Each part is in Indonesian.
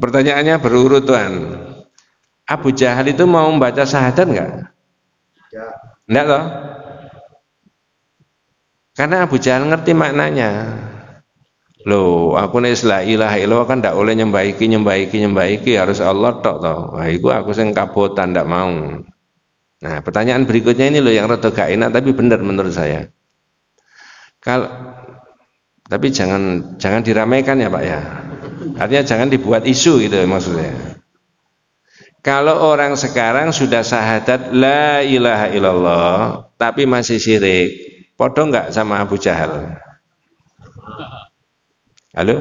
Pertanyaannya berurut Tuhan. Abu Jahal itu mau membaca syahadat enggak? Ya. Enggak toh? Karena Abu Jahal ngerti maknanya. Loh, aku nek la ilaha illallah kan ndak oleh nyembahiki harus Allah tok toh. Wah, iku aku sing kabotan ndak mau. Nah, pertanyaan berikutnya ini loh yang rada gak enak tapi benar menurut saya. Kalau tapi jangan diramaikan ya Pak ya. Artinya jangan dibuat isu gitu maksudnya. Kalau orang sekarang sudah syahadat la ilaha illallah tapi masih syirik, podo enggak sama Abu Jahal? Halo?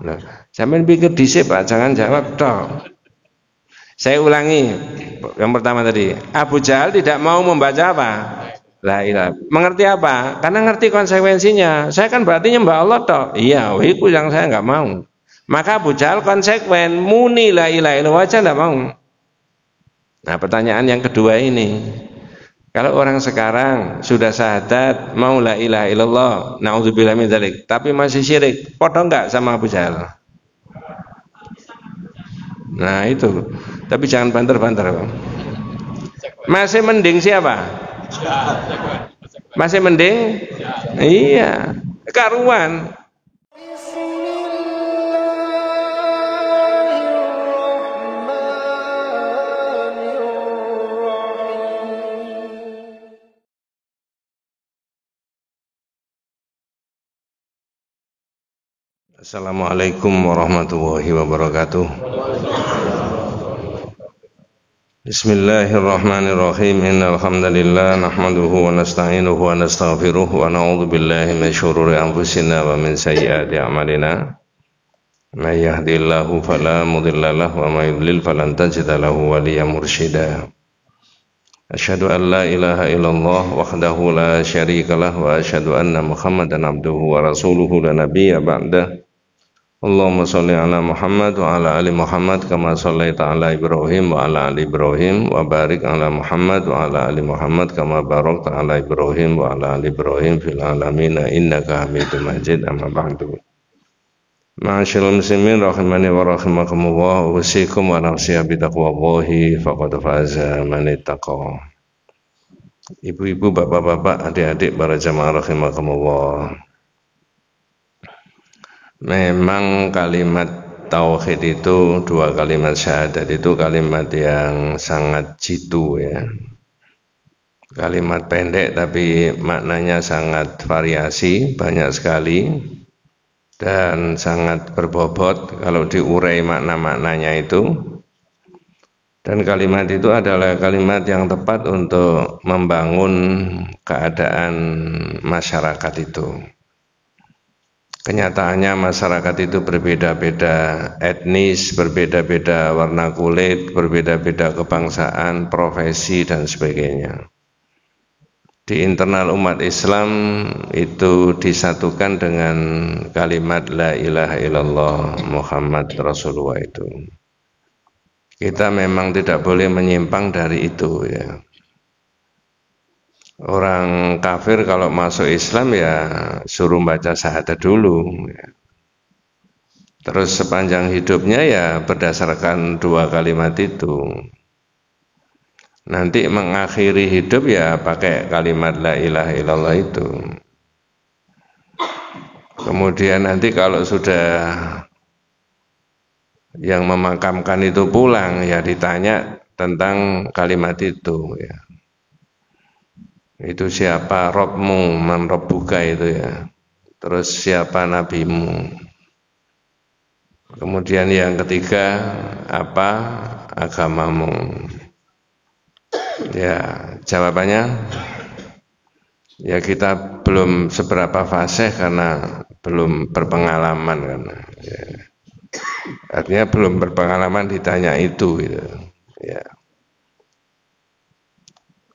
Nah, sampean pikir dhisik Pak, jangan jawab tok. Saya ulangi, yang pertama tadi, Abu Jahal tidak mau membaca apa? La ilaha. Mengerti apa? Karena ngerti konsekuensinya. Saya kan berarti nyembah Allah tok. Iya, itu yang saya nggak mau. Maka Abu Jahal konsekuen, muni la ilaha illallah aja nggak mau. Nah, pertanyaan yang kedua ini, kalau orang sekarang sudah syahadat, mau la ilaha illallah, naudzubillah min dzalik, tapi masih syirik, podo enggak sama Abu Jahal? Nah itu, tapi jangan banter-banter. Masih mending siapa? Masih mending? Iya, karuan. Assalamualaikum warahmatullahi wabarakatuh. Bismillahirrahmanirrahim. Innal hamdalillah nahmaduhu wa nasta'inuhu wa nastaghfiruh wa na'udzu billahi min syururi anfusina wa min sayyiati a'malina. May yahdihillahu fala mudilla lahu wa may yudlil falan tajida lahu waliyyan mursyida. Asyhadu an la ilaha illallah wahdahu la syarika lah wa asyhadu anna Muhammadan abduhu wa rasuluhu la nabiyya ba'dah. Allahumma sholli ala Muhammad wa ala ali Muhammad kama shallaita ala Ibrahim wa ala ali Ibrahim wa barik ala Muhammad wa ala ali Muhammad kama barakta ala Ibrahim wa ala ali Ibrahim fil alamin innaka Hamidum Majid. Amma ba'du. Ma'asyiral muslimin rahimani wa rahimakumullah, usikum wa nafsiya bi taqwallahi faqad faza man ittaqa. Ibu-ibu, bapak-bapak, adik-adik para jamaah rahimakumullah. Memang kalimat tauhid itu, dua kalimat syahadat itu kalimat yang sangat jitu ya. Kalimat pendek tapi maknanya sangat variasi, banyak sekali dan sangat berbobot kalau diurai makna-maknanya itu. Dan kalimat itu adalah kalimat yang tepat untuk membangun keadaan masyarakat itu. Kenyataannya masyarakat itu berbeda-beda etnis, berbeda-beda warna kulit, berbeda-beda kebangsaan, profesi, dan sebagainya. Di internal umat Islam itu disatukan dengan kalimat la ilaha illallah Muhammad Rasulullah itu. Kita memang tidak boleh menyimpang dari itu ya. Orang kafir kalau masuk Islam ya suruh baca syahadat dulu ya. Terus sepanjang hidupnya ya berdasarkan dua kalimat itu. Nanti mengakhiri hidup ya pakai kalimat la ilaha illallah itu. Kemudian nanti kalau sudah yang memakamkan itu pulang ya ditanya tentang kalimat itu ya. Itu siapa Robmu, man Robbuka itu ya. Terus siapa nabimu. Kemudian yang ketiga apa agamamu. Ya jawabannya ya kita belum seberapa fasih karena belum berpengalaman karena ya. Artinya belum berpengalaman ditanya itu gitu. Ya.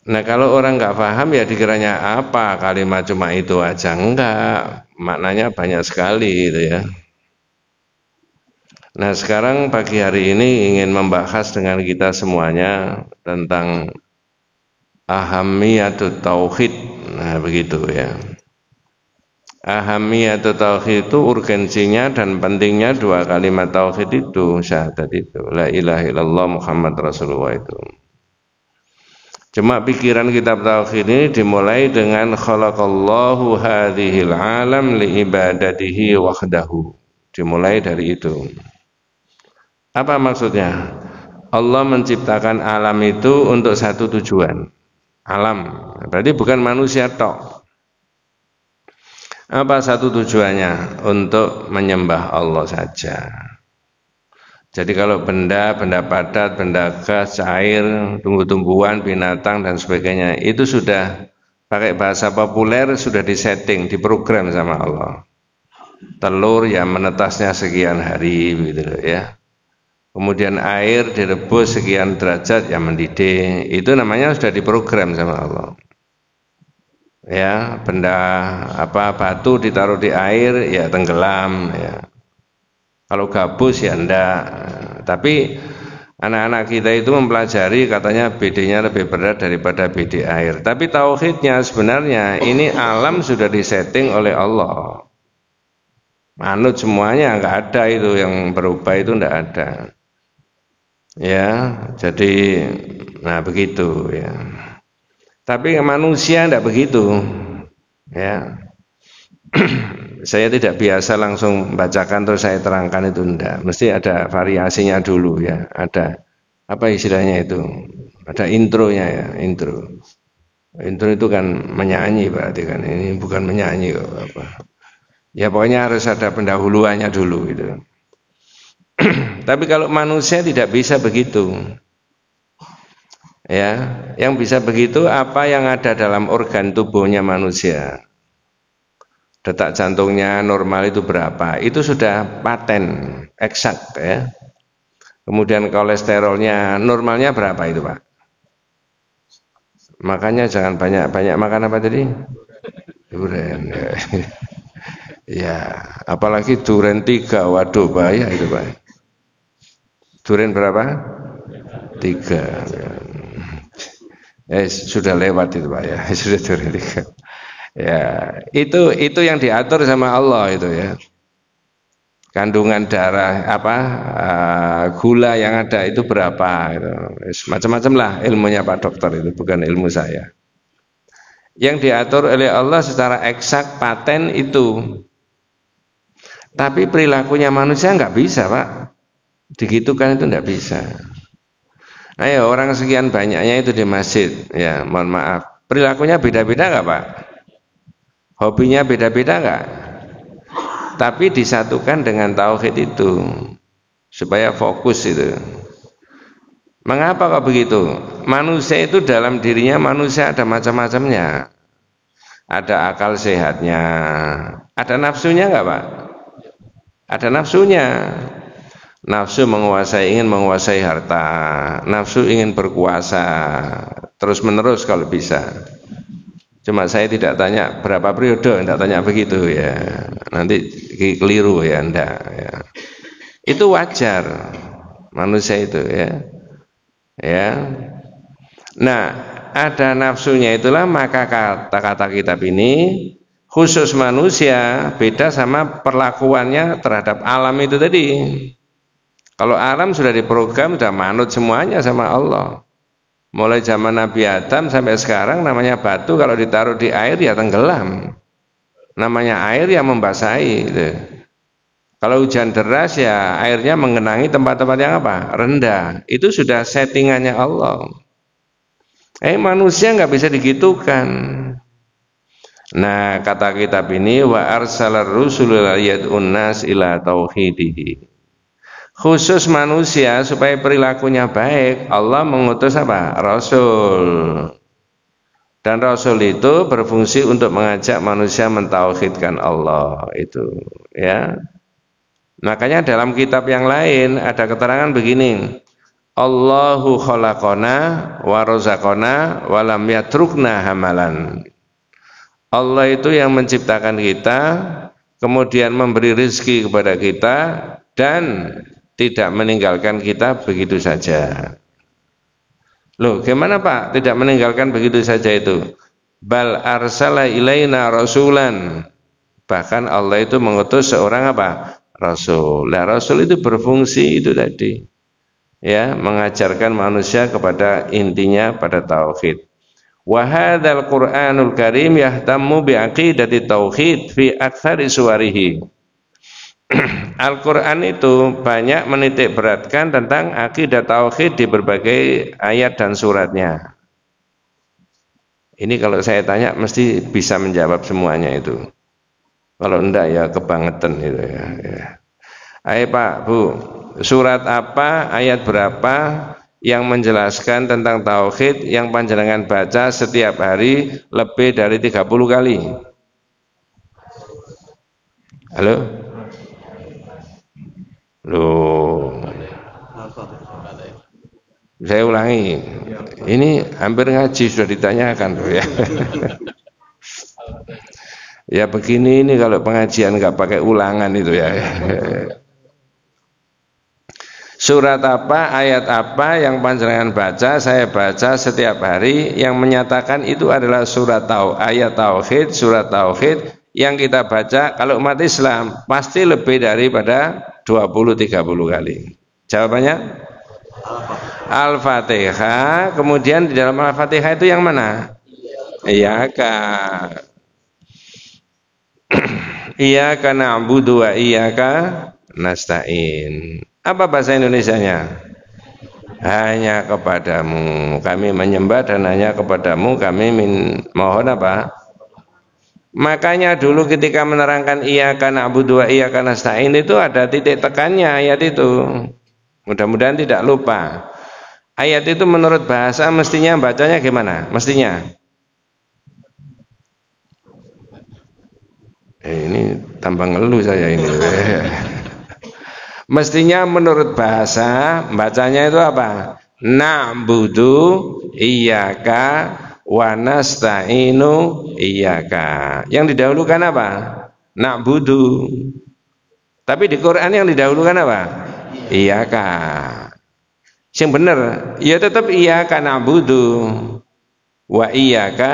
Nah kalau orang nggak paham ya dikiranya apa kalimat cuma itu aja, enggak, maknanya banyak sekali gitu ya. Nah sekarang pagi hari ini ingin membahas dengan kita semuanya tentang ahamiyatut tauhid. Nah begitu ya. ahamiyatu tauhid itu, urgensinya dan pentingnya dua kalimat tauhid itu, syahadat itu, la ilaha illallah Muhammad Rasulullah itu. Cuma pikiran kitab tauhid ini dimulai dengan khalaqallahu hadhil alam li ibadatihi wahdahu. Dimulai dari itu. Apa maksudnya? Allah menciptakan alam itu untuk satu tujuan. Alam, berarti bukan manusia tok. Apa satu tujuannya? Untuk menyembah Allah saja. Jadi kalau benda padat, benda gas, air, tumbuh-tumbuhan, binatang dan sebagainya, itu sudah pakai bahasa populer, sudah disetting, diprogram sama Allah. Telur ya menetasnya sekian hari gitu loh ya. Kemudian air direbus sekian derajat ya mendidih. Itu namanya sudah diprogram sama Allah. Ya, benda batu ditaruh di air ya tenggelam ya. Kalau gabus ya enggak. Tapi anak-anak kita itu mempelajari katanya BD-nya lebih berat daripada BD air. Tapi tauhidnya sebenarnya ini alam sudah disetting oleh Allah. Manut semuanya enggak ada itu yang berubah, itu enggak ada. Ya, jadi nah begitu ya. Tapi manusia tidak begitu, ya. Saya tidak biasa langsung bacakan terus saya terangkan, itu enggak. Mesti ada variasinya dulu ya. Ada apa istilahnya itu? Ada intronya ya, intro. Intro itu kan menyanyi berarti kan. Ini bukan menyanyi kok apa. Ya pokoknya harus ada pendahuluannya dulu gitu. Tapi kalau manusia tidak bisa begitu. Ya, yang bisa begitu apa yang ada dalam organ tubuhnya manusia. Detak jantungnya normal itu berapa? Itu sudah paten, eksak ya. Kemudian kolesterolnya normalnya berapa itu, Pak? Makanya jangan banyak makan apa tadi? Duren. Ya. Ya, apalagi duren 3, waduh bahaya itu, Pak. Duren berapa? 3. Ya. Sudah lewat itu Pak ya, sudah turun. Ya, itu yang diatur sama Allah itu ya. Kandungan darah gula yang ada itu berapa itu. Macam-macam lah ilmunya Pak Dokter, itu bukan ilmu saya. Yang diatur oleh Allah secara eksak paten itu. Tapi perilakunya manusia nggak bisa Pak. Digitukan itu nggak bisa. Ayo orang sekian banyaknya itu di masjid, ya mohon maaf, perilakunya beda-beda nggak Pak? Hobinya beda-beda nggak? Tapi disatukan dengan tauhid itu, supaya fokus itu. Mengapa kok begitu? Manusia itu dalam dirinya manusia ada macam-macamnya. Ada akal sehatnya, ada nafsunya nggak Pak? Ada nafsunya. Nafsu ingin menguasai harta, nafsu ingin berkuasa terus menerus kalau bisa. Cuma saya tidak tanya berapa periode, tidak tanya begitu ya, nanti keliru ya, enggak ya. Itu wajar manusia itu ya. Ya. Nah, ada nafsunya itulah maka kata-kata kitab ini khusus manusia beda sama perlakuannya terhadap alam itu tadi. Kalau alam sudah diprogram, sudah manut semuanya sama Allah. Mulai zaman Nabi Adam sampai sekarang namanya batu kalau ditaruh di air ya tenggelam. Namanya air yang membasahi gitu. Kalau hujan deras ya airnya mengenangi tempat-tempat yang apa? Rendah. Itu sudah settingannya Allah. Manusia nggak bisa digitukan. Nah, kata kitab ini wa arsalar rusulul yad'un nas ila tauhidihi. Khusus manusia supaya perilakunya baik, Allah mengutus apa? Rasul. Dan Rasul itu berfungsi untuk mengajak manusia mentauhidkan Allah itu, ya. Makanya dalam kitab yang lain ada keterangan begini. Allahu khalaqana wa razaqana wa lam yatrukna hamalan. Allah itu yang menciptakan kita, kemudian memberi rezeki kepada kita dan tidak meninggalkan kita begitu saja. Loh, gimana Pak? Tidak meninggalkan begitu saja itu? Bal arsala ilaina rasulan. Bahkan Allah itu mengutus seorang apa? Rasul. Nah, Rasul itu berfungsi itu tadi. Ya, mengajarkan manusia kepada intinya pada tauhid. Wa hadzal Qur'anul Karim yahtammu bi aqidati tauhid fi aktsari suwarihi. Al-Qur'an itu banyak menitik beratkan tentang akidah tauhid di berbagai ayat dan suratnya. Ini kalau saya tanya mesti bisa menjawab semuanya itu. Kalau enggak ya kebangetan itu ya. Ayo Pak, Bu, surat apa, ayat berapa yang menjelaskan tentang tauhid yang panjenengan baca setiap hari lebih dari 30 kali? Halo? Loh. Saya ulangi. Ini hampir ngaji sudah ditanyakan tuh ya. Ya begini ini kalau pengajian nggak pakai ulangan itu ya. Surat apa, ayat apa yang panjenengan baca, saya baca setiap hari yang menyatakan itu adalah ayat tauhid, surat tauhid yang kita baca kalau umat Islam pasti lebih daripada 20-30 kali. Jawabannya Al-Fatihah. Kemudian di dalam Al-Fatihah itu yang mana? Iyyaka Iyyaka na'budu wa iyyaka nasta'in. Apa bahasa Indonesianya? Hanya kepadamu kami menyembah dan hanya kepadamu kami mohon apa? Makanya dulu ketika menerangkan iyyaka na'budu wa iyyaka nasta'in itu ada titik tekannya ayat itu. Mudah-mudahan tidak lupa. Ayat itu menurut bahasa mestinya bacanya gimana? Mestinya. Ini tambah ngeluh saya ini. Mestinya menurut bahasa bacanya itu apa? Na'budu iyyaka wa nasta'inu iyyaka. Yang didahulukan apa? Na'budu. Tapi di Quran yang didahulukan apa? Iyyaka. Yang benar ya tetap iyyaka na'budu wa iyyaka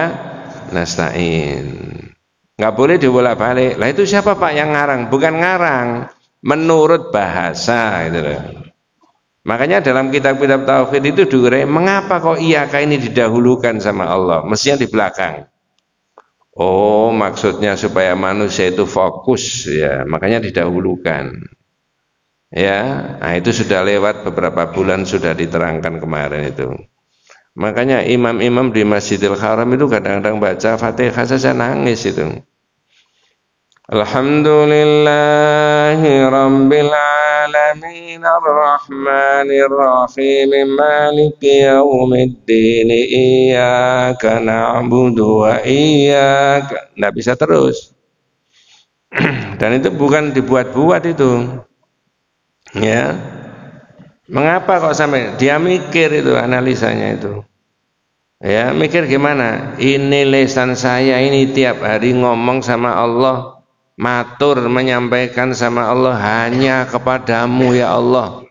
nasta'in. Nggak boleh dibolak-balik. Lah itu siapa Pak yang ngarang? Bukan ngarang, menurut bahasa itu loh. Makanya dalam kitab-kitab tauhid itu diurai mengapa kok iyyaka ini didahulukan sama Allah, mestinya di belakang. Oh, maksudnya supaya manusia itu fokus ya, makanya didahulukan. Ya, nah itu sudah lewat beberapa bulan sudah diterangkan kemarin itu. Makanya imam-imam di Masjidil Haram itu kadang-kadang baca Fatihah saja nangis itu. Alhamdulillahi Rabbil Alamin Ar-Rahmanir Rahim Maliki Yaumiddin Iyyaka na'budu wa iyyaka. Nggak bisa terus. Dan itu bukan dibuat-buat itu. Ya. Mengapa kok sampai dia mikir itu analisanya itu. Ya, mikir gimana? Ini lisan saya ini tiap hari ngomong sama Allah, matur menyampaikan sama Allah hanya kepadamu ya Allah.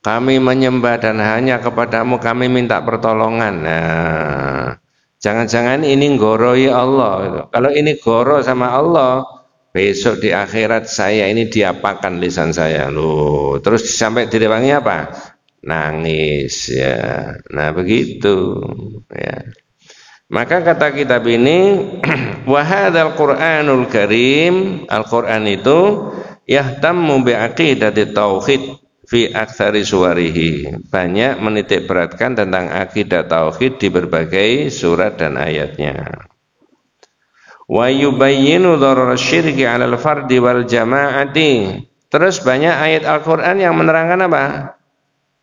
Kami menyembah dan hanya kepadamu kami minta pertolongan. Nah, jangan-jangan ini nggoroi Allah gitu. Kalau ini goro sama Allah, besok di akhirat saya ini diapakan lisan saya loh. Terus sampai direwangi apa? Nangis ya. Nah begitu ya. Maka kata kitab ini wa hadzal Qur'anul Karim, Al-Qur'an itu yahtammu bi aqidati tauhid fi aktsari suwarihi. Banyak menitik beratkan tentang akidah tauhid di berbagai surat dan ayatnya. Wa yubayyinu dharar syirki 'alal fardi wal jama'ati. Terus banyak ayat Al-Qur'an yang menerangkan apa?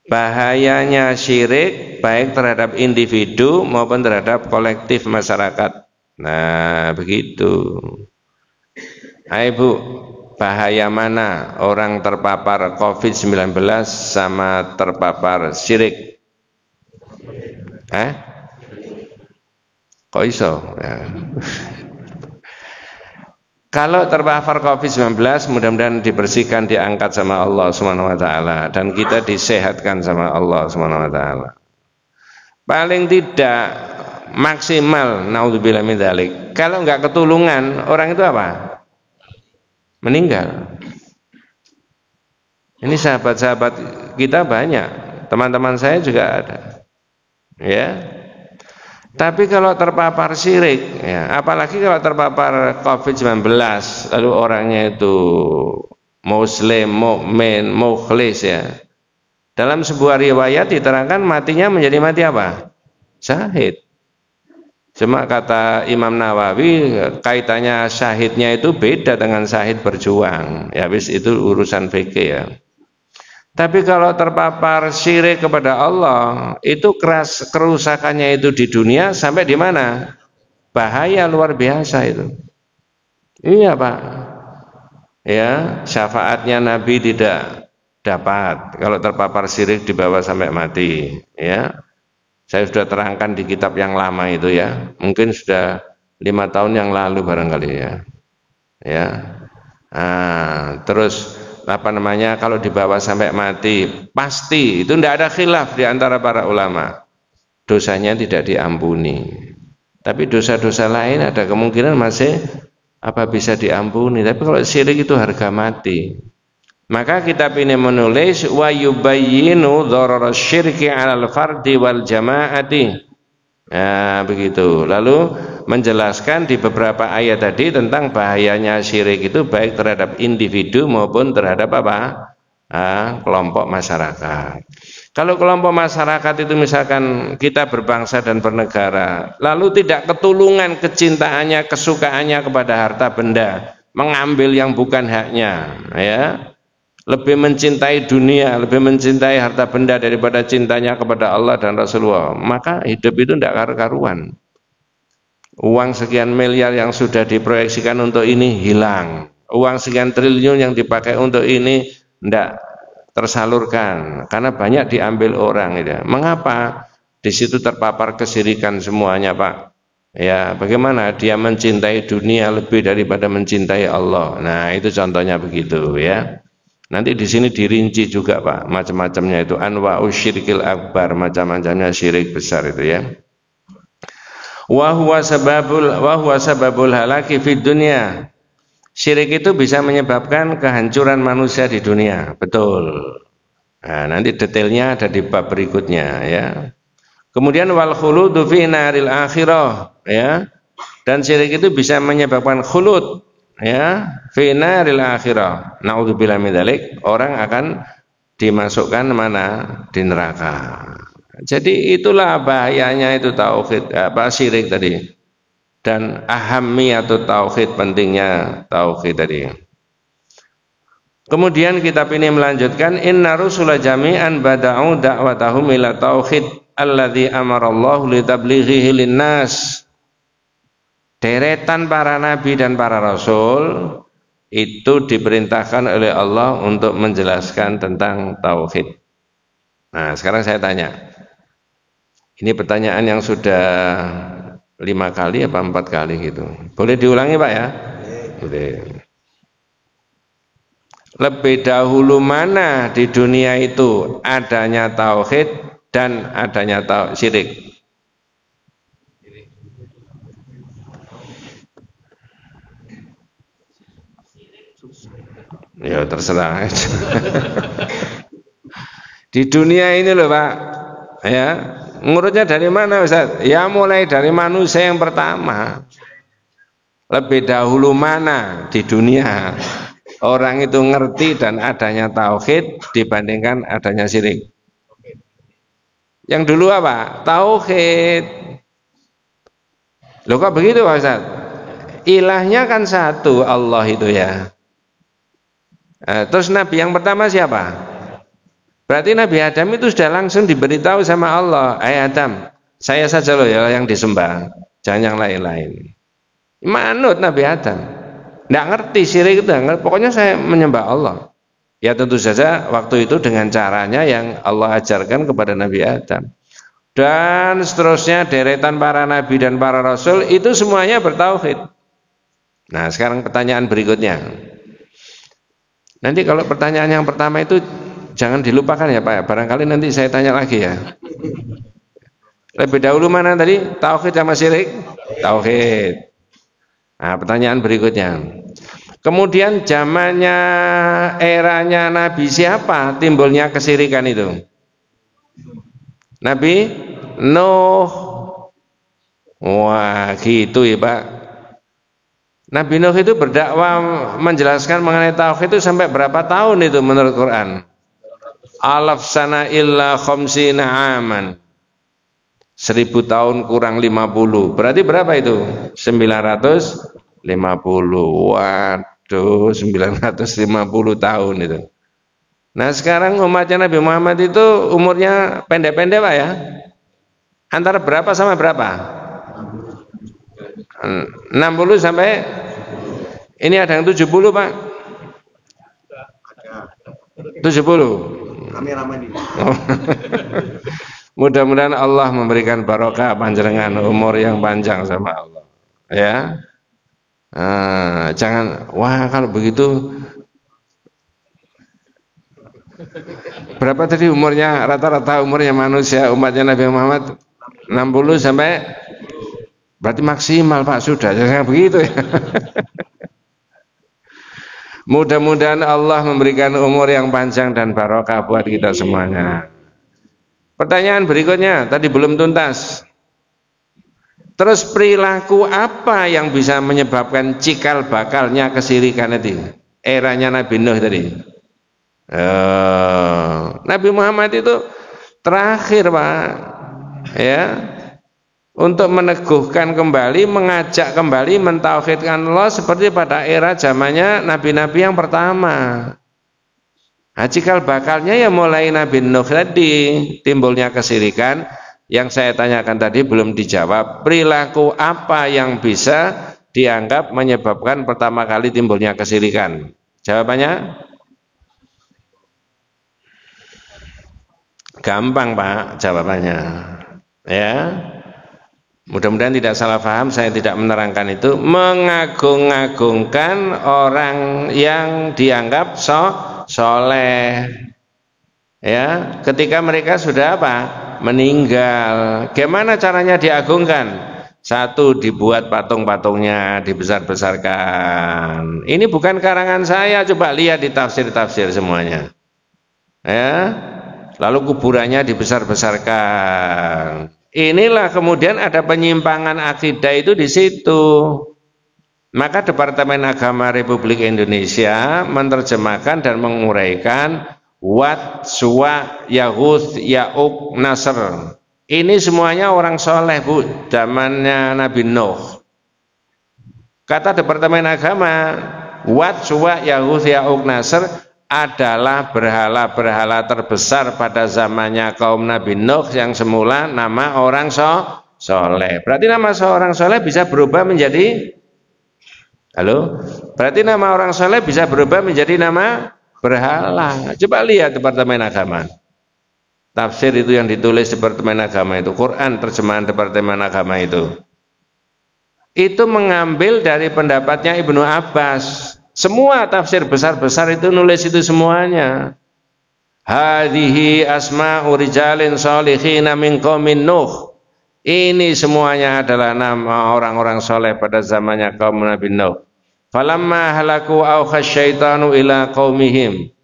Bahayanya syirik baik terhadap individu maupun terhadap kolektif masyarakat. Nah, begitu. Ayo Bu, bahaya mana orang terpapar COVID-19 sama terpapar syirik? Kok iso? Ya. Kalau terpapar COVID-19 mudah-mudahan dibersihkan, diangkat sama Allah Subhanahu wa taala dan kita disehatkan sama Allah Subhanahu wa taala. Paling tidak maksimal naudzubillah min dzalik. Kalau enggak ketulungan, orang itu apa? meninggal. Ini sahabat-sahabat kita banyak, teman-teman saya juga ada. Ya. Tapi kalau terpapar syirik, ya, apalagi kalau terpapar COVID-19, lalu orangnya itu muslim, mukmin, mukhlis ya. Dalam sebuah riwayat diterangkan matinya menjadi mati apa? Syahid. Cuma kata Imam Nawawi kaitannya syahidnya itu beda dengan syahid berjuang. Ya wis itu urusan fikih ya. Tapi kalau terpapar syirik kepada Allah, itu kerusakannya itu di dunia sampai di mana? Bahaya luar biasa itu. Iya Pak. Ya, syafaatnya Nabi tidak dapat kalau terpapar syirik dibawa sampai mati. Ya, saya sudah terangkan di kitab yang lama itu ya. Mungkin sudah 5 tahun yang lalu barangkali ya. Ya. Nah, terus apa namanya, kalau dibawa sampai mati pasti itu tidak ada khilaf di antara para ulama, dosanya tidak diampuni. Tapi dosa-dosa lain ada kemungkinan masih bisa diampuni. Tapi kalau syirik itu harga mati. Maka kitab ini menulis wa yubayyinu dharar syirki 'alal fardi wal jama'ati. Nah, begitu. Lalu menjelaskan di beberapa ayat tadi tentang bahayanya syirik itu baik terhadap individu maupun terhadap kelompok masyarakat. Kalau kelompok masyarakat itu misalkan kita berbangsa dan bernegara, lalu tidak ketulungan kecintaannya, kesukaannya kepada harta benda, mengambil yang bukan haknya, ya. Lebih mencintai dunia, lebih mencintai harta benda daripada cintanya kepada Allah dan Rasulullah, maka hidup itu tidak karu-karuan. Uang sekian miliar yang sudah diproyeksikan untuk ini hilang, uang sekian triliun yang dipakai untuk ini tidak tersalurkan karena banyak diambil orang. Ya. Mengapa? Di situ terpapar kesyirikan semuanya Pak. Ya, bagaimana dia mencintai dunia lebih daripada mencintai Allah. Nah, itu contohnya begitu ya. Nanti di sini dirinci juga Pak, macam-macamnya itu anwa'u syirkil akbar, macam-macamnya syirik besar itu ya. Wa huwa sababul halaki fid dunya. Syirik itu bisa menyebabkan kehancuran manusia di dunia, betul. Nah, nanti detailnya ada di bab berikutnya ya. Kemudian wal khuludu fi naril akhirah ya. Dan syirik itu bisa menyebabkan khulud ya, fi naril akhirah. Naudzubillah min dzalik, orang akan dimasukkan mana? Di neraka. Jadi itulah bahayanya itu tauhid syirik tadi. Dan ahamiyatut tauhid, pentingnya tauhid tadi. Kemudian kitab ini melanjutkan inna rusula jami'an bada'u da'watahum ila tauhid alladzi amarallahu li tablighihi linnas. Deretan para nabi dan para rasul itu diperintahkan oleh Allah untuk menjelaskan tentang tauhid. Nah, sekarang saya tanya. Ini pertanyaan yang sudah 5 kali apa 4 kali gitu. Boleh diulangi Pak ya? Boleh. Lebih dahulu mana di dunia itu adanya tauhid dan adanya syirik? Ya terserah. Di dunia ini loh Pak, ya ngurutnya dari mana Ustaz? Ya mulai dari manusia yang pertama. Lebih dahulu mana di dunia orang itu ngerti dan adanya tauhid dibandingkan adanya syirik? Yang dulu apa? Tauhid. Loh kok begitu Pak Ustaz? Ilahnya kan satu, Allah itu ya. Terus Nabi yang pertama siapa? Berarti Nabi Adam itu sudah langsung diberitahu sama Allah, Adam, saya saja loh ya yang disembah, jangan yang lain-lain. Manut Nabi Adam, tidak ngerti syirik itu, pokoknya saya menyembah Allah. Ya tentu saja waktu itu dengan caranya yang Allah ajarkan kepada Nabi Adam. Dan seterusnya deretan para nabi dan para rasul itu semuanya bertauhid. Nah sekarang pertanyaan berikutnya. Nanti kalau pertanyaan yang pertama itu jangan dilupakan ya Pak, barangkali nanti saya tanya lagi ya. Lebih dahulu mana tadi? Tauhid sama syirik? Tauhid. Nah pertanyaan berikutnya, Kemudian zamannya eranya Nabi siapa timbulnya kesirikan itu? Nabi Nuh. Wah, gitu ya Pak. Nabi Nuh itu berdakwah menjelaskan mengenai tauhid itu sampai berapa tahun itu menurut Quran? Alaf sana illa khamsina aman. 1000 tahun kurang 50. Berarti berapa itu? 950. Waduh, 950 tahun itu. Nah, sekarang umatnya Nabi Muhammad itu umurnya pendek-pendek Pak ya? Antara berapa sama berapa? 60 sampai ini ada yang 70 Pak. 70. Mudah-mudahan Allah memberikan barokah panjenengan umur yang panjang sama Allah. Ya. Jangan wah kalau begitu berapa tadi umurnya rata-rata umurnya manusia umatnya Nabi Muhammad 60 sampai berarti maksimal Pak sudah jangan begitu ya. Mudah-mudahan Allah memberikan umur yang panjang dan barokah buat kita semuanya. Pertanyaan berikutnya tadi belum tuntas. Terus perilaku apa yang bisa menyebabkan cikal bakalnya kesirikan itu? Eranya Nabi Nuh tadi. Nabi Muhammad itu terakhir Pak, ya, untuk meneguhkan kembali, mengajak kembali, mentauhidkan Allah seperti pada era zamannya nabi-nabi yang pertama. Nah, cikal bakalnya ya mulai Nabi Nuh tadi timbulnya kesirikan. Yang saya tanyakan tadi belum dijawab. Perilaku apa yang bisa dianggap menyebabkan pertama kali timbulnya kesirikan? Jawabannya gampang Pak jawabannya. Ya. Mudah-mudahan tidak salah paham, saya tidak menerangkan itu. Mengagung-agungkan orang yang dianggap soleh. Ya, ketika mereka sudah apa? Meninggal. Gimana caranya diagungkan? Satu, dibuat patung-patungnya, dibesar-besarkan. Ini bukan karangan saya, coba lihat di tafsir-tafsir semuanya. Ya. Lalu kuburannya dibesar-besarkan. Inilah kemudian ada penyimpangan akidah itu di situ. Maka Departemen Agama Republik Indonesia menerjemahkan dan menguraikan Wat, Suwa, Yahud, Ya'uq, Nasr. Ini semuanya orang soleh Bu, zamannya Nabi Nuh. Kata Departemen Agama, Wat, Suwa, Yahud, Ya'uq, Nasr adalah berhala-berhala terbesar pada zamannya kaum Nabi Nuh yang semula nama orang soleh. Berarti nama seorang soleh bisa berubah menjadi Berarti nama orang soleh bisa berubah menjadi nama berhala. Coba lihat Departemen Agama. Tafsir itu yang ditulis Departemen Agama itu, Quran terjemahan Departemen Agama itu mengambil dari pendapatnya Ibnu Abbas. Semua tafsir besar-besar itu nulis itu semuanya. Hadhihi asma'u rijalin sholihin min qaumin Nuh. Ini semuanya adalah nama orang-orang soleh pada zamannya kaum Nabi Nuh. Falamma halaku auha syaitanu ila qaumihim.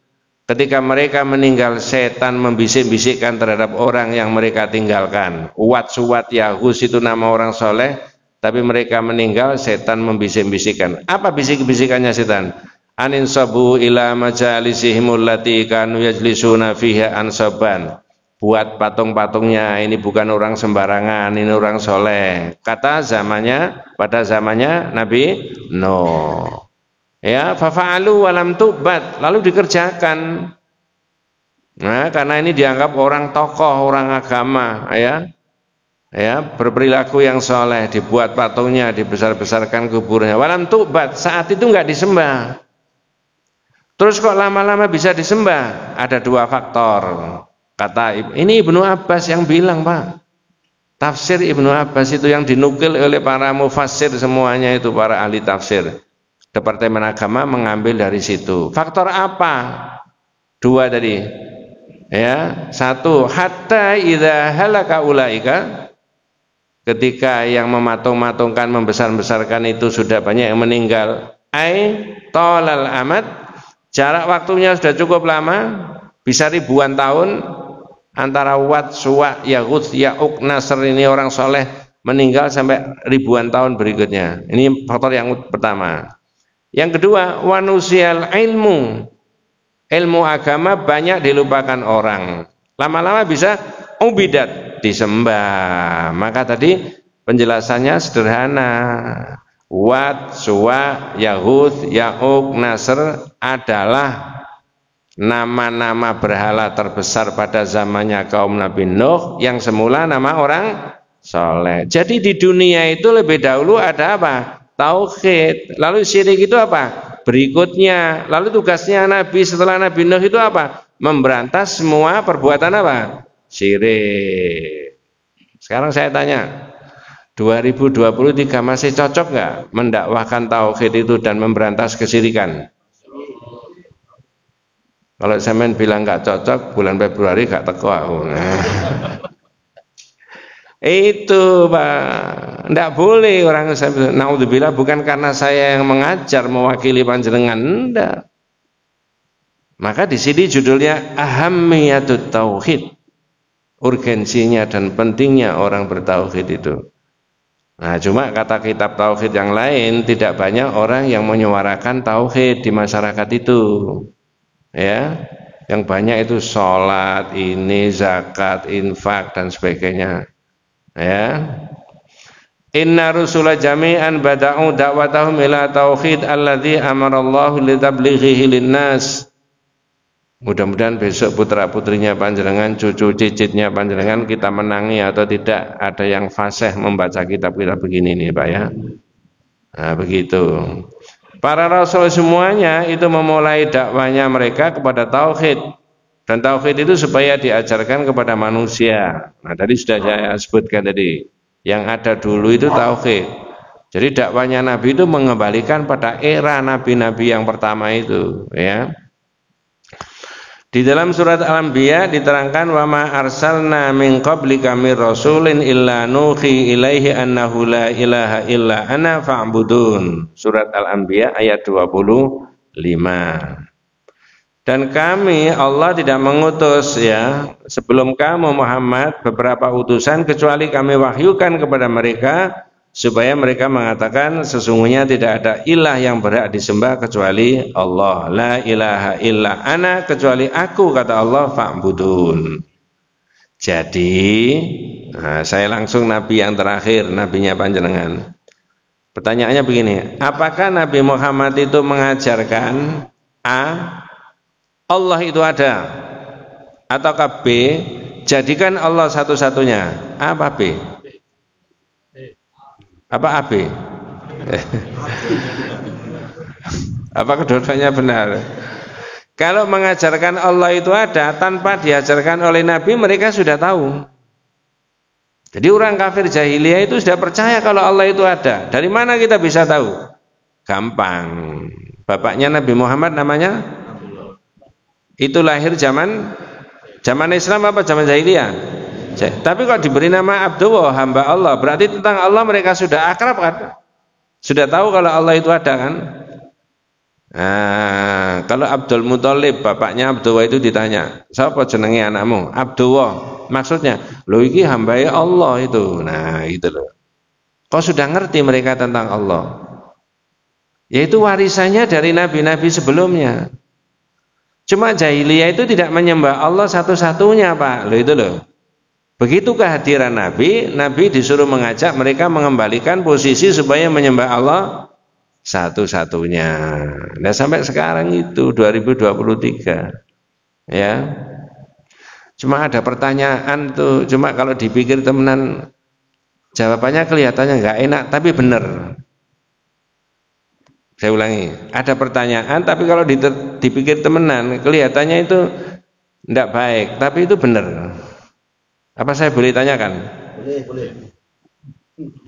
Ketika mereka meninggal, setan membisik-bisikkan terhadap orang yang mereka tinggalkan. Wat, Suwat, Yahus itu nama orang soleh, tapi mereka meninggal, setan membisik-bisikkan. Apa bisik-bisikannya setan? Anin sabu ila majalisihimul lati kanu yajlisuna fiha ansaban. Buat patung-patungnya, ini bukan orang sembarangan, ini orang soleh. Kata pada zamannya Nabi Nuh. Ya, fafa'alu walam tubat, lalu dikerjakan. Nah, karena ini dianggap orang tokoh, orang agama, ya, berperilaku yang soleh, dibuat patungnya, dibesar-besarkan kuburnya. Walam tubat, saat itu enggak disembah. Terus kok lama-lama bisa disembah? Ada dua faktor. Kata ini Ibnu Abbas yang bilang Pak. Tafsir Ibnu Abbas itu yang dinukil oleh para mufassir semuanya itu, para ahli tafsir. Departemen Agama mengambil dari situ. Faktor apa? Dua tadi. Ya, satu, hatta idza halaka ulaika, ketika yang mematung-matungkan, membesar-besarkan itu sudah banyak yang meninggal. tolal amad, jarak waktunya sudah cukup lama, bisa ribuan tahun antara Wad, Suwa, Yaghut, Ya'uq, Nasr ini orang soleh meninggal sampai ribuan tahun berikutnya. Ini faktor yang pertama. Yang kedua, wanusial ilmu agama banyak dilupakan orang. Lama-lama bisa ubidat, disembah. Maka tadi penjelasannya sederhana. Wad, Suwa, Yaghut, Ya'uq, Nasr adalah nama-nama berhala terbesar pada zamannya kaum Nabi Nuh yang semula nama orang soleh. Jadi di dunia itu lebih dahulu ada apa? Tauhid. Lalu syirik itu apa? Berikutnya. Lalu tugasnya Nabi setelah Nabi Nuh itu apa? Memberantas semua perbuatan apa? Syirik. Sekarang saya tanya, 2023 masih cocok nggak mendakwahkan tauhid itu dan memberantas kesyirikan? Kalau sampean bilang nggak cocok, bulan Februari nggak teko aku. Itu Pak, nggak boleh orang saya bilang, naudzubillah, bukan karena saya yang mengajar mewakili panjenengan, enggak. Maka di sini judulnya Ahammiyatut Tauhid, urgensinya dan pentingnya orang bertauhid itu. Nah, cuma kata kitab tauhid yang lain tidak banyak orang yang menyuarakan tauhid di masyarakat itu. Ya, yang banyak itu sholat, ini zakat, infak dan sebagainya. Ya. Inna rusula jami'an bada'u da'watahum ila tauhid alladzi amarallahu litablighihi linnas. Mudah-mudahan besok putra-putrinya panjenengan, cucu cicitnya panjenengan kita menangi atau tidak ada yang fasih membaca kitab-kitab begini nih Pak ya. Nah, begitu. Para rasul semuanya itu memulai dakwanya mereka kepada tauhid. Dan tauhid itu supaya diajarkan kepada manusia. Nah, tadi sudah saya sebutkan tadi. Yang ada dulu itu tauhid. Jadi dakwanya Nabi itu mengembalikan pada era nabi-nabi yang pertama itu, ya. Di dalam surat Al-Anbiya diterangkan wa ma arsalna min qablika mir rasulin illa nuhi ilaihi annahu la ilaha illa ana fa'budun. Surat Al-Anbiya ayat 25. Dan kami Allah tidak mengutus ya sebelum kamu Muhammad beberapa utusan kecuali kami wahyukan kepada mereka supaya mereka mengatakan sesungguhnya tidak ada ilah yang berhak disembah kecuali Allah. La ilaha illa ana, kecuali aku kata Allah, fa'budun. Jadi saya langsung nabi yang terakhir, nabinya panjenengan. Pertanyaannya begini, apakah Nabi Muhammad itu mengajarkan A, Allah itu ada, ataukah B, jadikan Allah satu-satunya? Apa B? Apa AB? Apa kedua-duanya benar? Kalau mengajarkan Allah itu ada tanpa diajarkan oleh Nabi, mereka sudah tahu. Jadi orang kafir jahiliyah itu sudah percaya kalau Allah itu ada. Dari mana kita bisa tahu? Gampang. Bapaknya Nabi Muhammad namanya? Itu lahir zaman Islam apa zaman jahiliyah? Tapi kalau diberi nama Abdullah, hamba Allah, berarti tentang Allah mereka sudah akrab kan? Sudah tahu kalau Allah itu ada kan? Nah, kalau Abdul Muthalib, bapaknya Abdullah itu ditanya, siapa jenenge anakmu? Abdullah. Maksudnya, lo iki hamba Allah itu. Nah, itu loh. Kau sudah ngerti mereka tentang Allah? Yaitu warisannya dari nabi-nabi sebelumnya. Cuma jahiliyah itu tidak menyembah Allah satu-satunya, Pak. Loh itu loh. Begitu kehadiran Nabi, Nabi disuruh mengajak mereka mengembalikan posisi supaya menyembah Allah satu-satunya. Nah sampai sekarang itu 2023, ya. Cuma ada pertanyaan tuh, cuma kalau dipikir temenan, jawabannya kelihatannya nggak enak, tapi benar. Saya ulangi, ada pertanyaan, tapi kalau dipikir temenan, kelihatannya itu tidak baik, tapi itu benar. Apa saya boleh tanyakan? Boleh.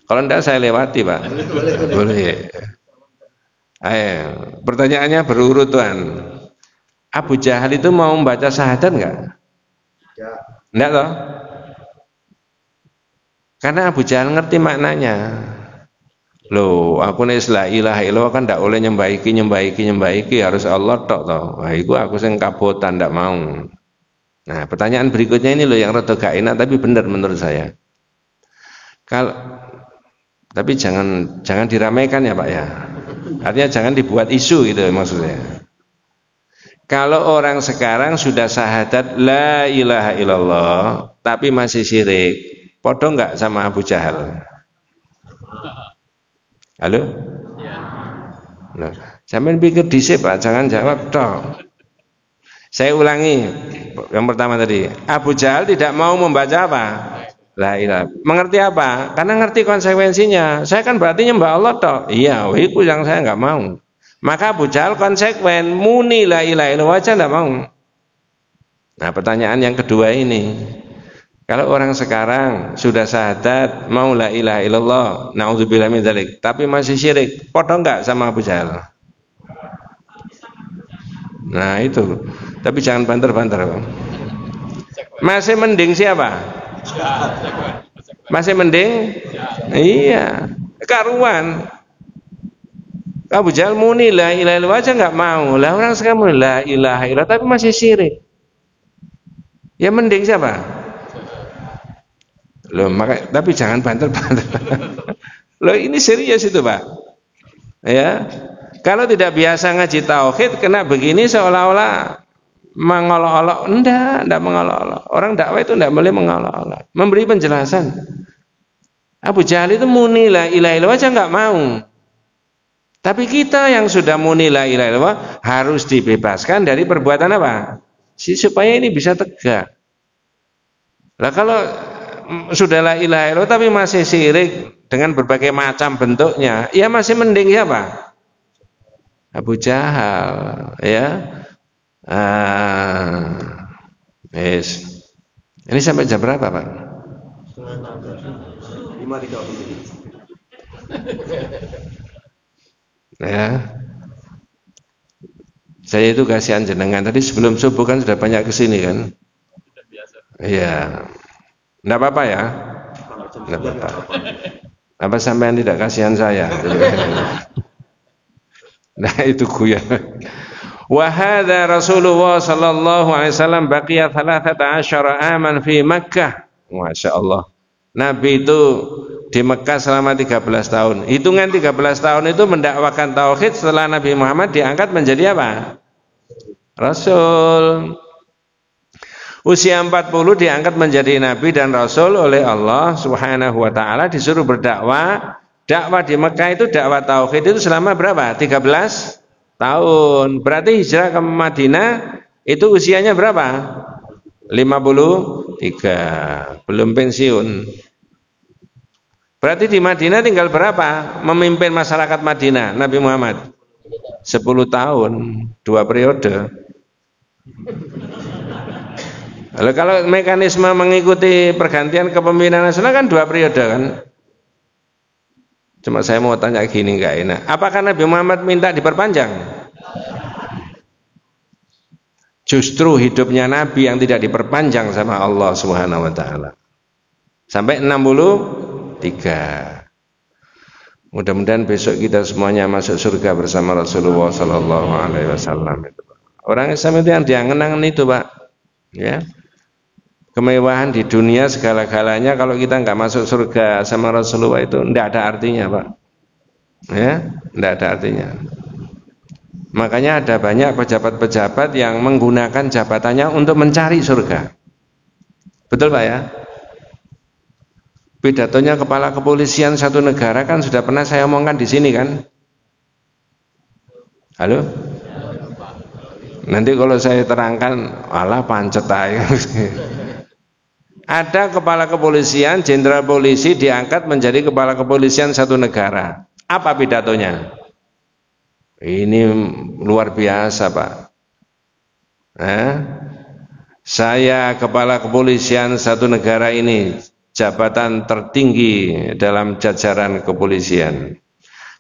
Kalau enggak saya lewati, Pak. Boleh. Ayo, pertanyaannya berurut, Tuan. Abu Jahal itu mau membaca syahadat enggak? Enggak toh? Karena Abu Jahal ngerti maknanya. Loh, aku nek la ilaha illallah kan ndak oleh nyembah iki harus Allah tok toh. Wah, iku aku sing kabotan ndak mau. Nah, pertanyaan berikutnya ini loh yang rada gak enak tapi benar menurut saya. Kalau tapi jangan diramaikan ya Pak ya. Artinya jangan dibuat isu gitu maksudnya. Kalau orang sekarang sudah syahadat la ilaha illallah tapi masih syirik, podo enggak sama Abu Jahal? Halo? Nah, sampean pikir dhisik Pak, jangan jawab tok. Saya ulangi, yang pertama tadi, Abu Jahal tidak mau membaca apa? La ilaha. Mengerti apa? Karena ngerti konsekuensinya. Saya kan berarti nyembah Allah tok. Iya, itu yang saya nggak mau. Maka Abu Jahal konsekuen, muni la ilaha illallah aja nggak mau. Nah, pertanyaan yang kedua ini, kalau orang sekarang sudah syahadat, mau la ilaha illallah, naudzubillah min dzalik, tapi masih syirik, podo enggak sama Abu Jahal? Nah itu, tapi jangan banter-banter. Masih mending siapa? Masih mending? Iya, karuan. Abu Jahal muni la ilaha illallah aja nggak mau. Lah orang sekarang muni la ilaha illallah tapi masih syirik. Ya mending siapa? Loh, tapi jangan banter-banter. Loh ini serius itu Pak. Ya. Kalau tidak biasa ngaji tauhid kena begini seolah-olah mengolok-olok. Enggak mengolok-olok. Orang dakwah itu enggak boleh mengolok-olok. Memberi penjelasan. Abu Jahal itu muni la ilaha illallah aja enggak mau. Tapi kita yang sudah muni la ilaha illallah harus dibebaskan dari perbuatan apa? Supaya ini bisa tegak. Lah kalau sudah la ilaha illallah tapi masih syirik dengan berbagai macam bentuknya, ya masih mending siapa? Abu Jahal, ya. Yes. Ini sampai jam berapa, Pak? 5.30. Ya. Saya itu kasihan jenengan. Tadi sebelum subuh kan sudah banyak kesini kan? Iya. Enggak apa-apa ya? Enggak apa-apa. Apa sampean tidak kasihan saya? Nah itu guyon. Wa hadza Rasulullah sallallahu alaihi wasallam baqiya 13 aman fi Makkah. Masyaallah. Nabi itu di Mekah selama 13 tahun. Hitungan 13 tahun itu mendakwakan tauhid setelah Nabi Muhammad diangkat menjadi apa? Rasul. Usia 40 diangkat menjadi nabi dan rasul oleh Allah Subhanahu wa taala, disuruh berdakwah. Dakwah di Mekah itu dakwah tauhid itu selama berapa? 13 tahun. Berarti hijrah ke Madinah itu usianya berapa? 53. Belum pensiun. Berarti di Madinah tinggal berapa? Memimpin masyarakat Madinah Nabi Muhammad 10 tahun, 2 periode. Lalu kalau mekanisme mengikuti pergantian kepemimpinan nasional kan 2 periode kan? Cuma saya mau tanya gini, enggak enak. Apakah Nabi Muhammad minta diperpanjang? Justru hidupnya Nabi yang tidak diperpanjang sama Allah Subhanahu wa taala. Sampai 63. Mudah-mudahan besok kita semuanya masuk surga bersama Rasulullah sallallahu alaihi wasallam. Orang Islam itu yang diangen-angen itu, Pak. Ya. Kemewahan di dunia segala-galanya kalau kita nggak masuk surga sama Rasulullah itu tidak ada artinya, Pak. Ya, tidak ada artinya. Makanya ada banyak pejabat-pejabat yang menggunakan jabatannya untuk mencari surga. Betul, Pak ya? Pidatonya kepala kepolisian satu negara kan sudah pernah saya omongkan di sini kan? Halo? Nanti kalau saya terangkan, alah pancet aja. Ada kepala kepolisian, jenderal polisi diangkat menjadi kepala kepolisian satu negara. Apa pidatonya? Ini luar biasa, Pak. Saya kepala kepolisian satu negara ini, jabatan tertinggi dalam jajaran kepolisian.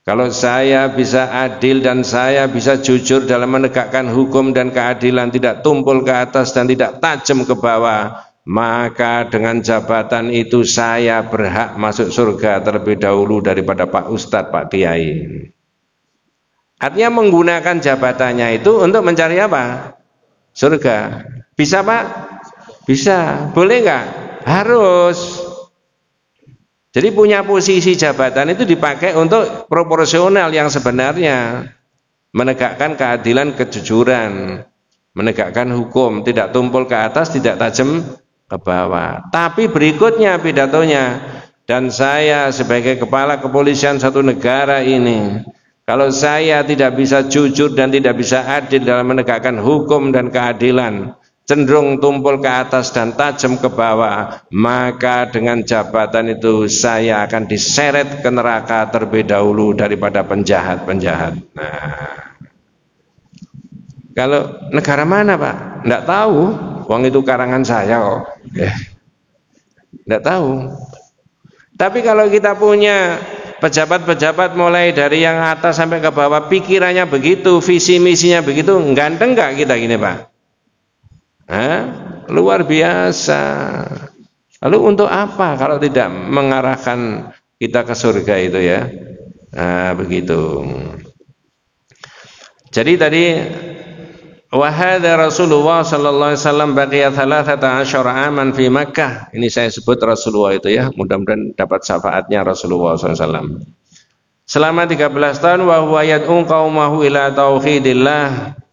Kalau saya bisa adil dan saya bisa jujur dalam menegakkan hukum dan keadilan, tidak tumpul ke atas dan tidak tajam ke bawah, maka dengan jabatan itu saya berhak masuk surga terlebih dahulu daripada Pak Ustadz, Pak Kiai. Artinya menggunakan jabatannya itu untuk mencari apa? Surga. Bisa Pak? Bisa. Boleh nggak? Harus. Jadi punya posisi jabatan itu dipakai untuk proporsional yang sebenarnya, menegakkan keadilan, kejujuran, menegakkan hukum, tidak tumpul ke atas, tidak tajam ke bawah. Tapi berikutnya pidatonya, dan saya sebagai kepala kepolisian satu negara ini, kalau saya tidak bisa jujur dan tidak bisa adil dalam menegakkan hukum dan keadilan, cenderung tumpul ke atas dan tajam ke bawah, maka dengan jabatan itu saya akan diseret ke neraka terlebih dahulu daripada penjahat-penjahat. Nah, kalau negara mana Pak? Enggak tahu. Wong itu karangan saya kok. Enggak tahu. Tapi kalau kita punya pejabat-pejabat mulai dari yang atas sampai ke bawah, pikirannya begitu, visi misinya begitu, ganteng enggak kita gini Pak? Hah? Luar biasa. Lalu untuk apa kalau tidak mengarahkan kita ke surga itu ya? Nah, begitu. Jadi tadi wa hadza Rasulullah sallallahu alaihi wasallam baqiya 13 aman fi Makkah. Ini saya sebut Rasulullah itu ya, mudah-mudahan dapat syafaatnya Rasulullah sallallahu alaihi wasallam. Selama 13 tahun wa huwa yad'u qaumahu ila tauhidillah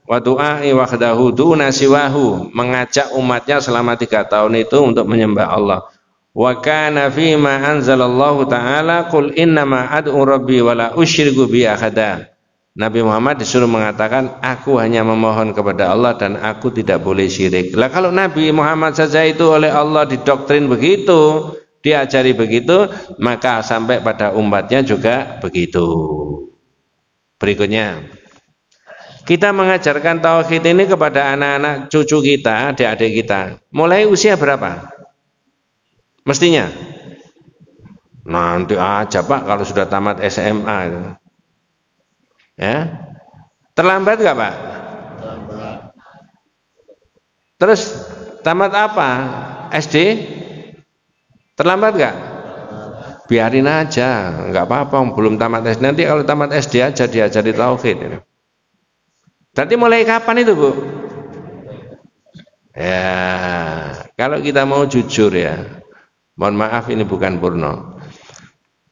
wa du'ai wahdahu duna siwahu, mengajak umatnya selama 3 tahun itu untuk menyembah Allah. Wa kana fi ma anzalallahu ta'ala qul innama ad'u rabbi wa la usyriku bi ahada. Nabi Muhammad disuruh mengatakan, aku hanya memohon kepada Allah dan aku tidak boleh syirik. Lah kalau Nabi Muhammad saja itu oleh Allah didoktrin begitu, diajari begitu, maka sampai pada umatnya juga begitu. Berikutnya, kita mengajarkan tauhid ini kepada anak-anak cucu kita, adik-adik kita. Mulai usia berapa? Mestinya nanti aja Pak kalau sudah tamat SMA itu. Ya, terlambat nggak Pak? Terlambat. Terus tamat apa? SD? Terlambat nggak? Biarin aja, nggak apa-apa, belum tamat SD. Nanti kalau tamat SD aja diajari tauhid. Berarti mulai kapan itu Bu? Ya, kalau kita mau jujur ya, mohon maaf ini bukan porno.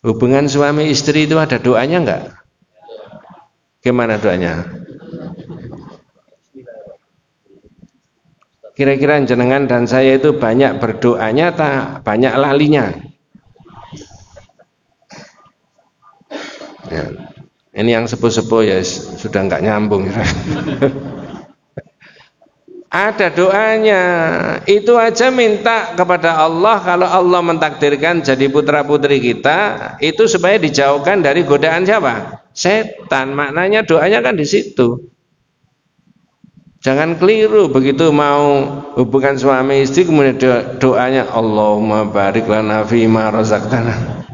Hubungan suami istri itu ada doanya nggak? Gimana doanya? Kira-kira jenengan dan saya itu banyak berdoanya tak banyak lalinya? Ya, ini yang sepuh-sepuh ya sudah nggak nyambung. Ada doanya, itu aja minta kepada Allah, kalau Allah mentakdirkan jadi putra-putri kita, itu supaya dijauhkan dari godaan siapa? Setan. Maknanya doanya kan di situ. Jangan keliru begitu mau hubungan suami istri kemudian doanya Allahumma barik lana fima razaqtana.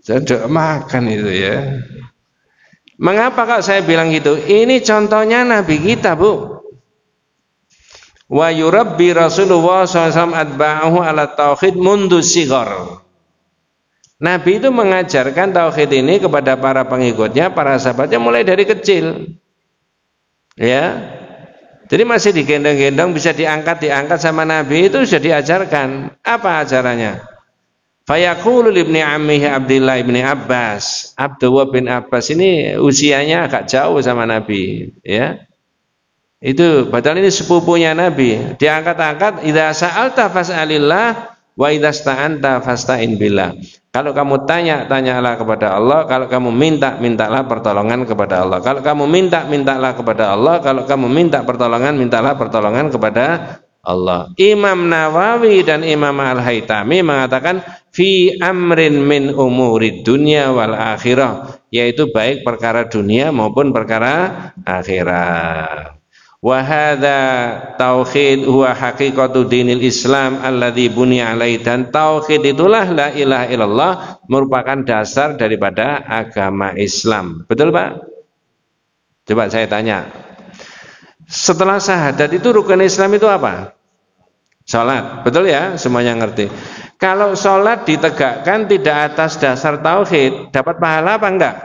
Jadi makan itu ya. Mengapa kok saya bilang gitu? Ini contohnya Nabi kita Bu. Wa yurabbi Rasulullah SAW atba'ahu ala tauhid mundu sighar. Nabi itu mengajarkan tauhid ini kepada para pengikutnya, para sahabatnya mulai dari kecil. Ya. Jadi masih digendong-gendong, bisa diangkat sama Nabi, itu sudah diajarkan. Apa ajarannya? Fayaqulu ibni ammihi Abdullah ibni Abbas. Abdullah bin Abbas ini usianya agak jauh sama Nabi, ya. Itu padahal ini sepupunya Nabi. Diangkat-angkat, idza sa'alta fas'alillah wa idza sta'anta fasta'in billah. Kalau kamu tanya, tanyalah kepada Allah. Kalau kamu minta, mintalah pertolongan kepada Allah. Kalau kamu minta, mintalah kepada Allah. Kalau kamu minta pertolongan, mintalah pertolongan kepada Allah. Imam Nawawi dan Imam Al-Haytami mengatakan fi amrin min umurid dunya wal akhirah, yaitu baik perkara dunia maupun perkara akhirat. Wa hadza tauhid huwa haqiqatu dinil Islam alladzi bunya alaihi, dan tauhid itulah la ilaha illallah merupakan dasar daripada agama Islam. Betul Pak? Coba saya tanya. Setelah syahadat itu rukun Islam itu apa? Sholat, betul ya? Semuanya ngerti. Kalau sholat ditegakkan tidak atas dasar tauhid, dapat pahala apa enggak?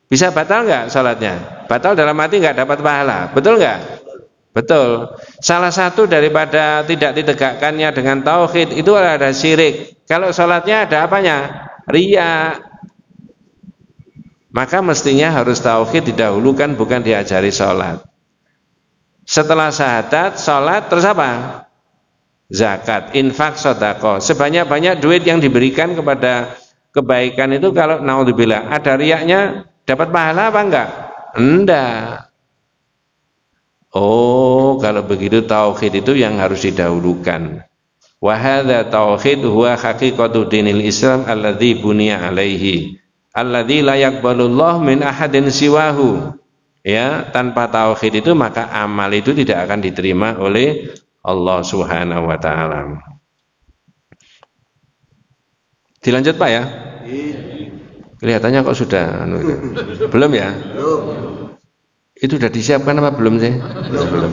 Bisa batal enggak sholatnya? Batal dalam arti enggak dapat pahala, betul enggak? Betul. Salah satu daripada tidak ditegakkannya dengan tauhid itu ada syirik. Kalau sholatnya ada apanya? Riya. Maka mestinya harus tauhid didahulukan, bukan diajari sholat. Setelah syahadat, sholat, terus apa? Zakat, infak, sedekah. Sebanyak-banyak duit yang diberikan kepada kebaikan itu kalau naudzubillah ada riyaknya, dapat pahala apa enggak? Enggak. Oh, kalau begitu tauhid itu yang harus didahulukan. Wa hadza tauhid huwa haqiqatu dinil Islam alladzi buniya alaihi. Alladzi la yaqbalullah min ahadin siwahu. Ya, tanpa tauhid itu maka amal itu tidak akan diterima oleh Allah Subhanahu wa taala. Dilanjut Pak ya? Kelihatannya kok sudah belum ya? Belum. Itu sudah disiapkan apa belum sih? Belum.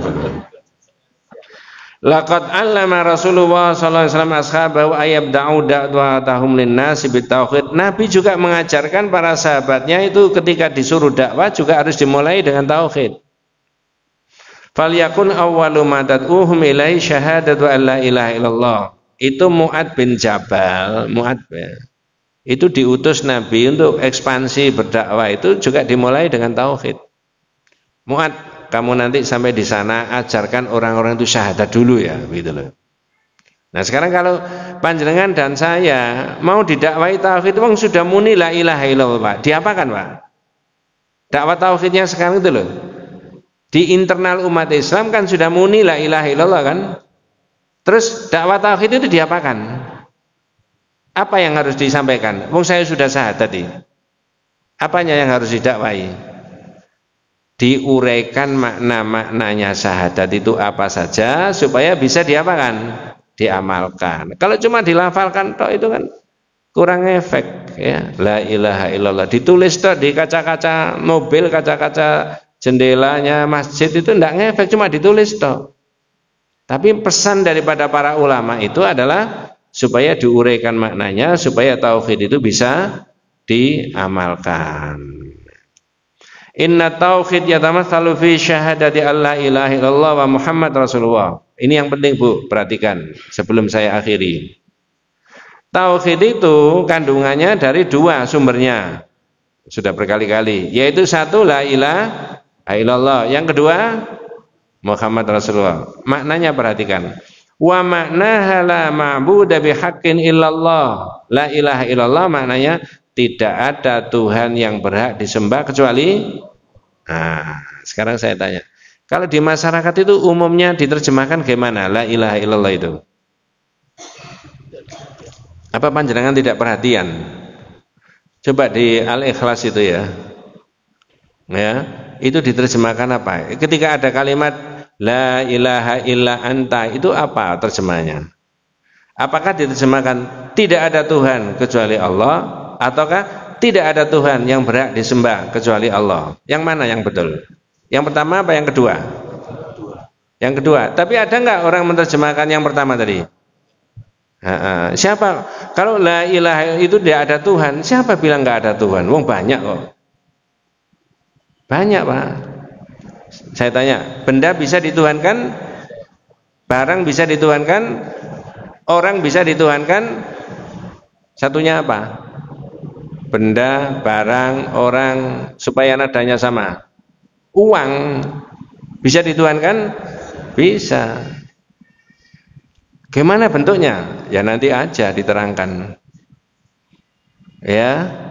Laqad 'allama Rasulullah sallallahu alaihi wasallam ashabahu ayyabda'u da'watahum lin-nasi bitauhid. Nabi juga mengajarkan para sahabatnya itu ketika disuruh dakwah juga harus dimulai dengan tauhid. Falyakun awwalu ma tad'uhum ilaihi syahadatu an la ilaha illallah. Itu Mu'ad bin Jabal, itu diutus Nabi untuk ekspansi berdakwah itu juga dimulai dengan tauhid. Mu'ad, kamu nanti sampai di sana ajarkan orang-orang itu syahadat dulu ya, gitu loh. Nah sekarang kalau panjenengan dan saya mau didakwai tauhid, wong sudah muni la ilaha illallah, Pak. Diapakan, Pak? Dakwah tauhidnya sekarang itu loh. Di internal umat Islam kan sudah muni la ilaha illallah kan? Terus dakwah tauhid itu diapakan? Apa yang harus disampaikan? Wong saya sudah syahadat ini. Apanya yang harus didakwai? Diuraikan makna-maknanya syahadat itu apa saja supaya bisa diapakan? Diamalkan. Kalau cuma dilafalkan toh itu kan kurang efek ya. La ilaha illallah ditulis toh di kaca-kaca mobil, kaca-kaca jendelanya masjid itu enggak ngefek, cuma ditulis toh. Tapi pesan daripada para ulama itu adalah supaya diuraikan maknanya supaya tauhid itu bisa diamalkan. Inna tauhid yatamatsalu fi syahadati alla ilaha illallah wa Muhammad Rasulullah. Ini yang penting Bu, perhatikan sebelum saya akhiri. Tauhid itu kandungannya dari dua sumbernya. Sudah berkali-kali, yaitu satu la ilaha illallah, yang kedua Muhammad Rasulullah. Maknanya perhatikan. Wa maknaha la ma'budu bihaqqin illallah. La ilaha illallah maknanya tidak ada Tuhan yang berhak disembah kecuali. Nah, sekarang saya tanya. Kalau di masyarakat itu umumnya diterjemahkan gimana la ilaha illallah itu? Apa panjenengan tidak perhatian? Coba di Al-Ikhlas itu ya. Ya, itu diterjemahkan apa? Ketika ada kalimat la ilaha illa anta, itu apa terjemahnya? Apakah diterjemahkan tidak ada Tuhan kecuali Allah, ataukah tidak ada Tuhan yang berhak disembah kecuali Allah? Yang mana yang betul? Yang pertama apa yang kedua? Yang kedua. Tapi ada enggak orang menerjemahkan yang pertama tadi? Siapa? Kalau la ilaha itu tidak ada Tuhan, siapa bilang enggak ada Tuhan? Wong banyak kok. Banyak Pak. Saya tanya, benda bisa dituhankan? Barang bisa dituhankan? Orang bisa dituhankan? Satunya apa? Benda, barang, orang, supaya nadanya sama. Uang bisa dituhankan? Bisa. Gimana bentuknya? Ya nanti aja diterangkan. Ya.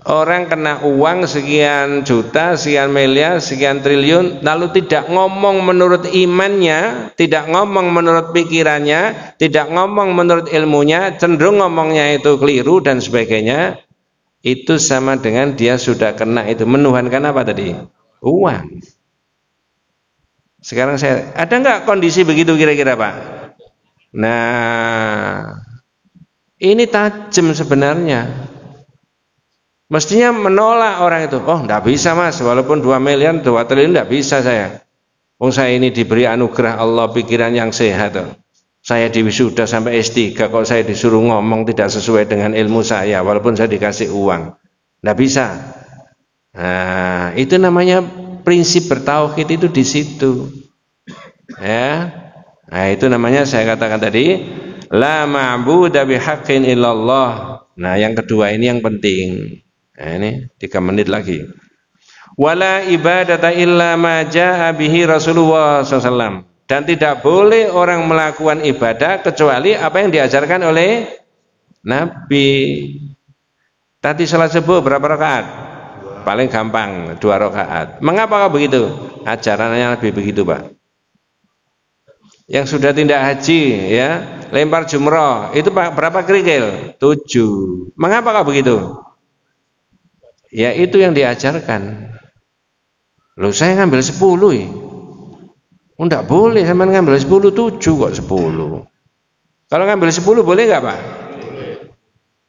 Orang kena uang sekian juta, sekian miliar, sekian triliun, lalu tidak ngomong menurut imannya, tidak ngomong menurut pikirannya, tidak ngomong menurut ilmunya, cenderung ngomongnya itu keliru dan sebagainya. Itu sama dengan dia sudah kena itu menuhankan apa tadi? Uang. Sekarang ada nggak kondisi begitu kira-kira Pak? Nah, ini tajam sebenarnya. Mestinya menolak orang itu. Oh, enggak bisa Mas, walaupun 2 miliar, 2 triliun enggak bisa saya. Wong saya ini diberi anugerah Allah pikiran yang sehat. Saya diwisuda sampai S3 kok saya disuruh ngomong tidak sesuai dengan ilmu saya walaupun saya dikasih uang. Nggak bisa. Nah, itu namanya prinsip bertauhid itu di situ. Ya. Nah, itu namanya saya katakan tadi la ma'budu bihaqqin illallah. Nah, yang kedua ini yang penting. Nah, ini 3 menit lagi. Wala ibadata illa ma jaa bihi Rasulullah SAW. Dan tidak boleh orang melakukan ibadah kecuali apa yang diajarkan oleh Nabi. Tadi salat subuh berapa rakaat? Paling gampang 2 rakaat. Mengapa begitu? Ajarannya Nabi begitu, Pak. Yang sudah tindak haji, ya, lempar jumroh, itu berapa kerikil? 7. Mengapa begitu? Ya itu yang diajarkan. Loh saya ngambil 10 ya. Enggak boleh sama ngambil 10, 7 kok 10. Kalau ngambil 10 boleh enggak, Pak?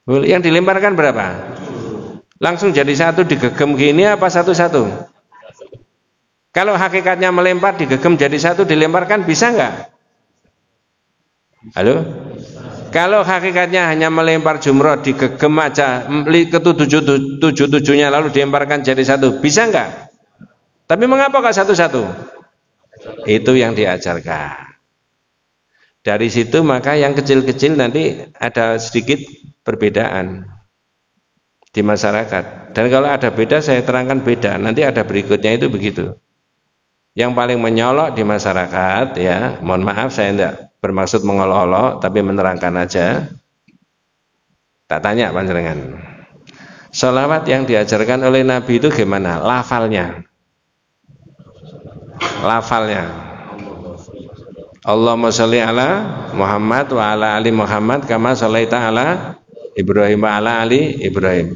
Boleh. Yang dilemparkan berapa? Langsung jadi 1 digegem gini apa 1-1? Kalau hakikatnya melempar digegem jadi 1 dilemparkan bisa enggak? Halo? Kalau hakikatnya hanya melempar jumroh digegem aja ke 7-7-nya lalu dilemparkan jadi 1 bisa enggak? Tapi mengapa kok 1-1? Itu yang diajarkan. Dari situ maka yang kecil-kecil nanti ada sedikit perbedaan di masyarakat. Dan kalau ada beda saya terangkan beda. Nanti ada berikutnya itu begitu. Yang paling menyolok di masyarakat, ya, mohon maaf saya tidak bermaksud mengolok-olok, tapi menerangkan aja. Tak tanya panjenengan. Sholawat yang diajarkan oleh Nabi itu gimana? Lafalnya. Allahumma sholli ala Muhammad wa ala ali Muhammad kama sholaita ala Ibrahim wa ala ali Ibrahim.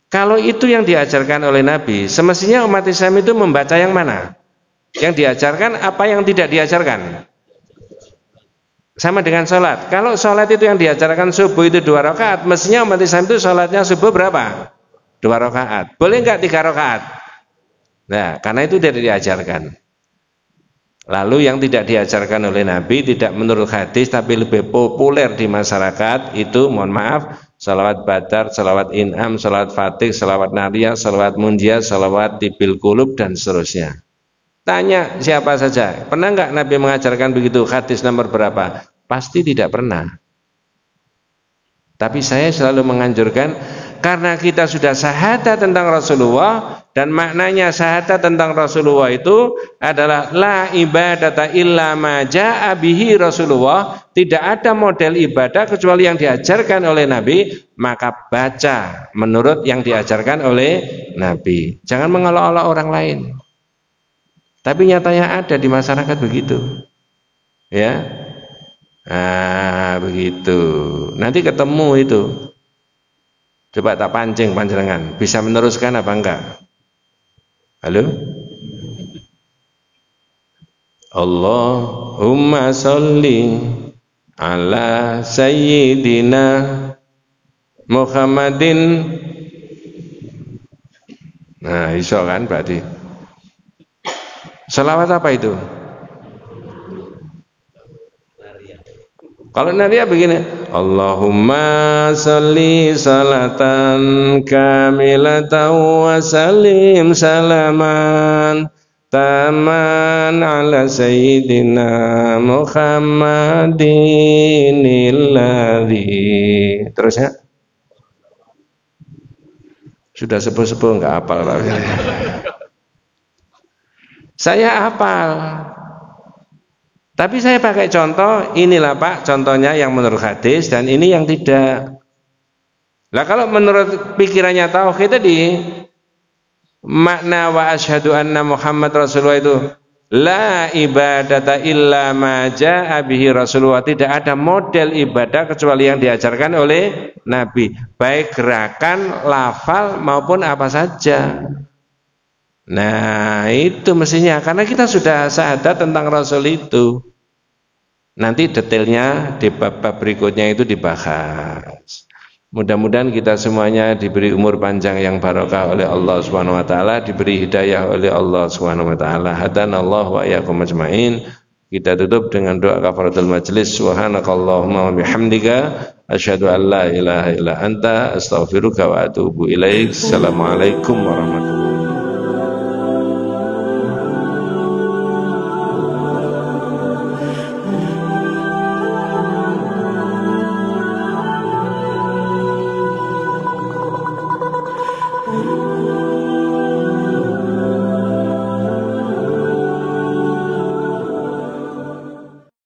Kalau itu yang diajarkan oleh Nabi, semestinya umat Islam itu membaca yang mana? Yang diajarkan apa yang tidak diajarkan? Sama dengan sholat. Kalau sholat itu yang diajarkan subuh itu 2 rakaat, mestinya umat Islam itu sholatnya subuh berapa? 2 rakaat. Boleh enggak 3 rakaat? Nah, karena itu tidak diajarkan. Lalu yang tidak diajarkan oleh Nabi, tidak menurut hadis tapi lebih populer di masyarakat itu, mohon maaf, salawat badar, salawat in'am, salawat fatih, salawat nariyah, salawat munjiyah, salawat tibil kulub dan seterusnya. Tanya siapa saja, pernah enggak Nabi mengajarkan begitu? Hadis nomor berapa? Pasti tidak pernah. Tapi saya selalu menganjurkan, karena kita sudah syahadat tentang Rasulullah, dan maknanya syahadat tentang Rasulullah itu adalah la ibadata illa ma jaa bihi Rasulullah. Tidak ada model ibadah kecuali yang diajarkan oleh Nabi, maka baca menurut yang diajarkan oleh Nabi. Jangan mengolok-olok orang lain. Tapi nyatanya ada di masyarakat begitu. Ya. Nah, begitu. Nanti ketemu itu. Coba tak pancing panjenengan, bisa meneruskan apa enggak? Halo? Allahumma sholli ala sayyidina Muhammadin. Nah, iso kan berarti. Selawat apa itu? Kalau Nadia begini, Allahumma sholli salatan kamilatan wa salim salaman taman ala sayyidina Muhammadin illadhi. Terus ya? Sudah sepuh-sepuh enggak hafal Pak. Saya hafal. Tapi saya pakai contoh, inilah Pak contohnya yang menurut hadis dan ini yang tidak. Lah kalau menurut pikirannya tauhid tadi, makna wa asyhadu anna Muhammad Rasulullah itu la ibadata illa ma jaa bihi Rasulullah. Tidak ada model ibadah kecuali yang diajarkan oleh Nabi, baik gerakan, lafal maupun apa saja. Nah itu mestinya, karena kita sudah syahadat tentang Rasul itu. Nanti detailnya di bab-bab berikutnya itu dibahas. Mudah-mudahan kita semuanya diberi umur panjang yang barokah oleh Allah Subhanahu wa taala, diberi hidayah oleh Allah Subhanahu wa taala. Hadanallahu wa iyyakum ajmain. Kita tutup dengan doa kafaratul majlis. Subhanakallahumma wa bihamdika asyhadu an la ilaha illa anta astaghfiruka wa atubu ilaik. Assalamualaikum warahmatullahi wabarakatuh. Oh